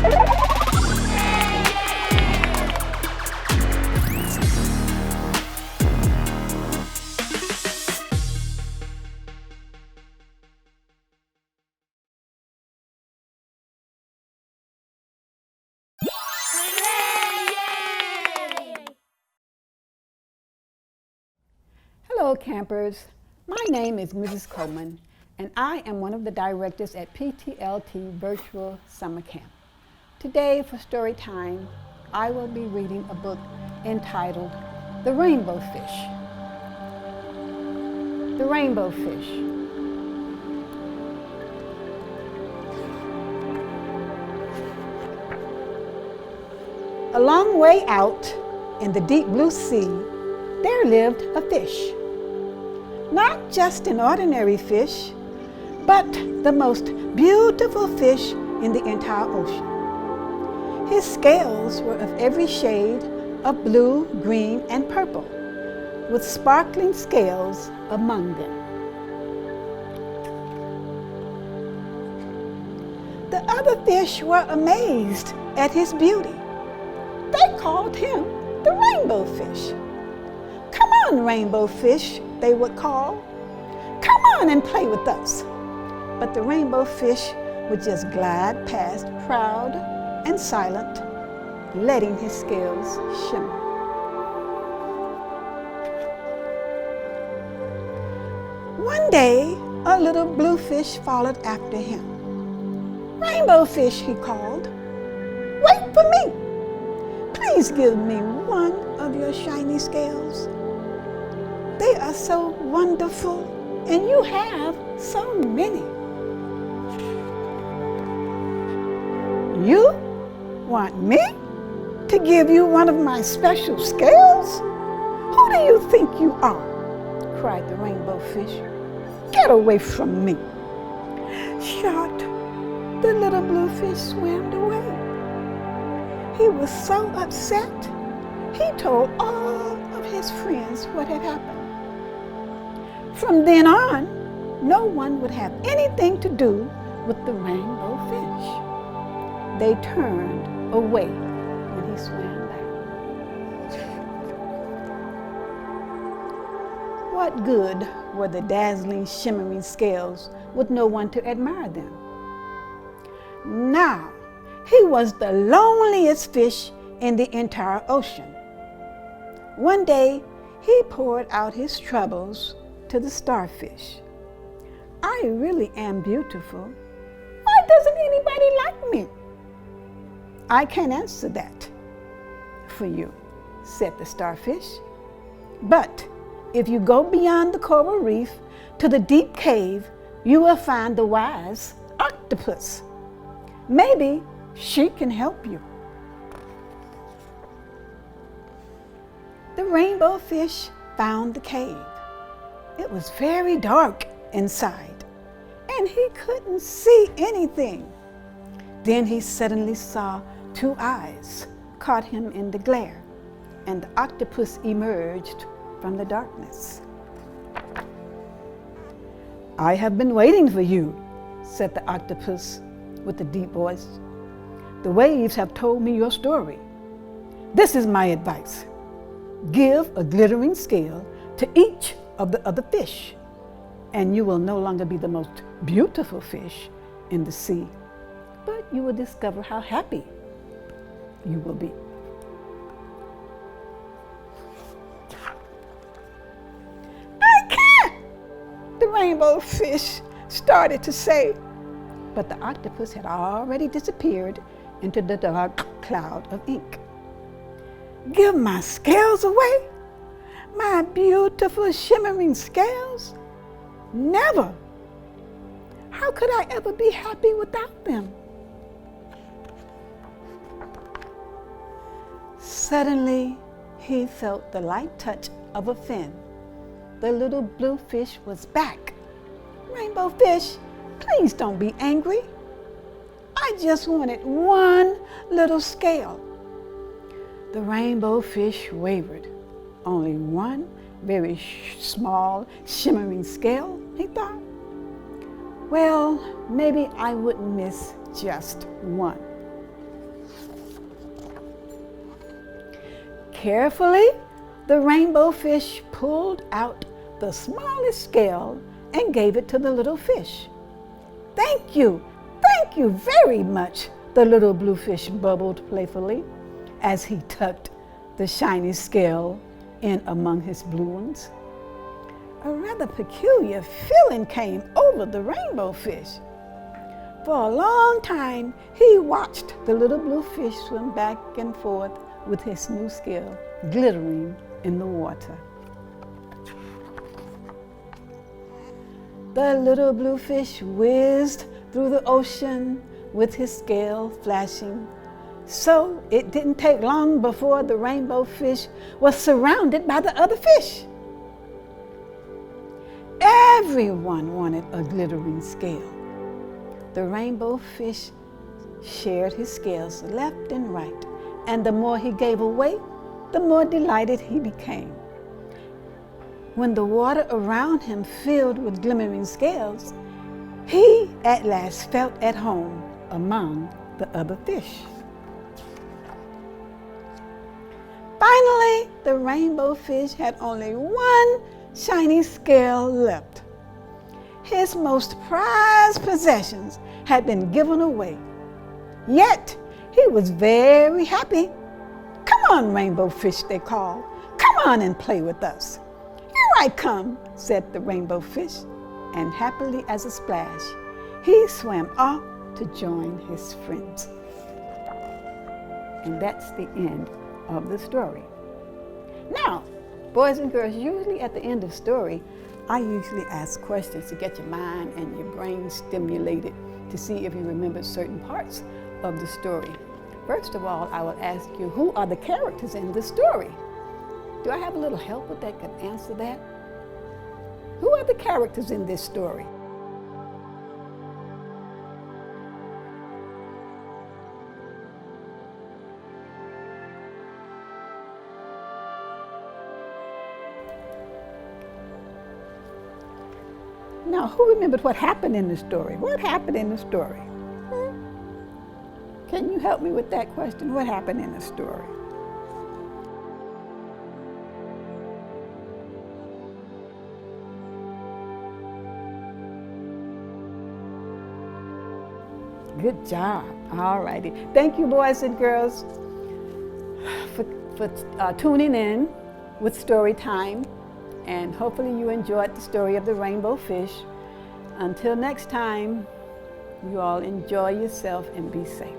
Hello campers, my name is Mrs. Coleman and I am one of the directors at PTLT Virtual Summer Camp. Today for story time, I will be reading a book entitled The Rainbow Fish. The Rainbow Fish. A long way out in the deep blue sea, there lived a fish. Not just an ordinary fish, but the most beautiful fish in the entire ocean. His scales were of every shade of blue, green, and purple, with sparkling scales among them. The other fish were amazed at his beauty. They called him the rainbow fish. "Come on, rainbow fish," they would call. "Come on and play with us." But the rainbow fish would just glide past, proud and silent, letting his scales shimmer. One day, a little blue fish followed after him. "Rainbow fish," he called, "wait for me. Please give me one of your shiny scales. They are so wonderful, and you have so many." "You want me to give you one of my special scales? Who do you think you are?" cried the rainbow fish. "Get away from me." Shocked, the little blue fish swam away. He was so upset, he told all of his friends what had happened. From then on, no one would have anything to do with the rainbow fish. They turned away when he swam back. What good were the dazzling, shimmering scales with no one to admire them? Now, he was the loneliest fish in the entire ocean. One day, he poured out his troubles to the starfish. "I really am beautiful. Why doesn't anybody like me?" "I can't answer that for you," said the starfish. "But if you go beyond the coral reef to the deep cave, you will find the wise octopus. Maybe she can help you." The rainbow fish found the cave. It was very dark inside, and he couldn't see anything. Then he suddenly saw two eyes caught him in the glare, and the octopus emerged from the darkness. "I have been waiting for you," said the octopus with a deep voice. "The waves have told me your story. This is my advice. Give a glittering scale to each of the other fish, and you will no longer be the most beautiful fish in the sea, but you will discover how happy you will be." "I can't," the rainbow fish started to say, but the octopus had already disappeared into the dark cloud of ink. "Give my scales away? My beautiful shimmering scales? Never! How could I ever be happy without them?" Suddenly, he felt the light touch of a fin. The little blue fish was back. "Rainbow fish, please don't be angry. I just wanted one little scale." The rainbow fish wavered. Only one very small, shimmering scale, he thought. "Well, maybe I wouldn't miss just one." Carefully, the rainbow fish pulled out the smallest scale and gave it to the little fish. Thank you very much, the little blue fish bubbled playfully as he tucked the shiny scale in among his blue ones. A rather peculiar feeling came over the rainbow fish. For a long time, he watched the little blue fish swim back and forth with his new scale glittering in the water. The little blue fish whizzed through the ocean with his scale flashing. So it didn't take long before the rainbow fish was surrounded by the other fish. Everyone wanted a glittering scale. The rainbow fish shared his scales left and right, and the more he gave away, the more delighted he became. When the water around him filled with glimmering scales, he at last felt at home among the other fish. Finally, the rainbow fish had only one shiny scale left. His most prized possessions had been given away. Yet, he was very happy. "Come on, rainbow fish," they called. "Come on and play with us." "Here I come," said the rainbow fish, and happily as a splash, he swam off to join his friends. And that's the end of the story. Now, boys and girls, usually at the end of the story, I usually ask questions to get your mind and your brain stimulated to see if you remember certain parts of the story. First of all, I will ask you, who are the characters in the story? Do I have a little helper that could answer that? Who are the characters in this story? Now, who remembered what happened in the story? What happened in the story? Can you help me with that question? What happened in the story? Good job. All righty. Thank you, boys and girls, for tuning in with Story Time. And hopefully you enjoyed the story of the rainbow fish. Until next time, you all enjoy yourself and be safe.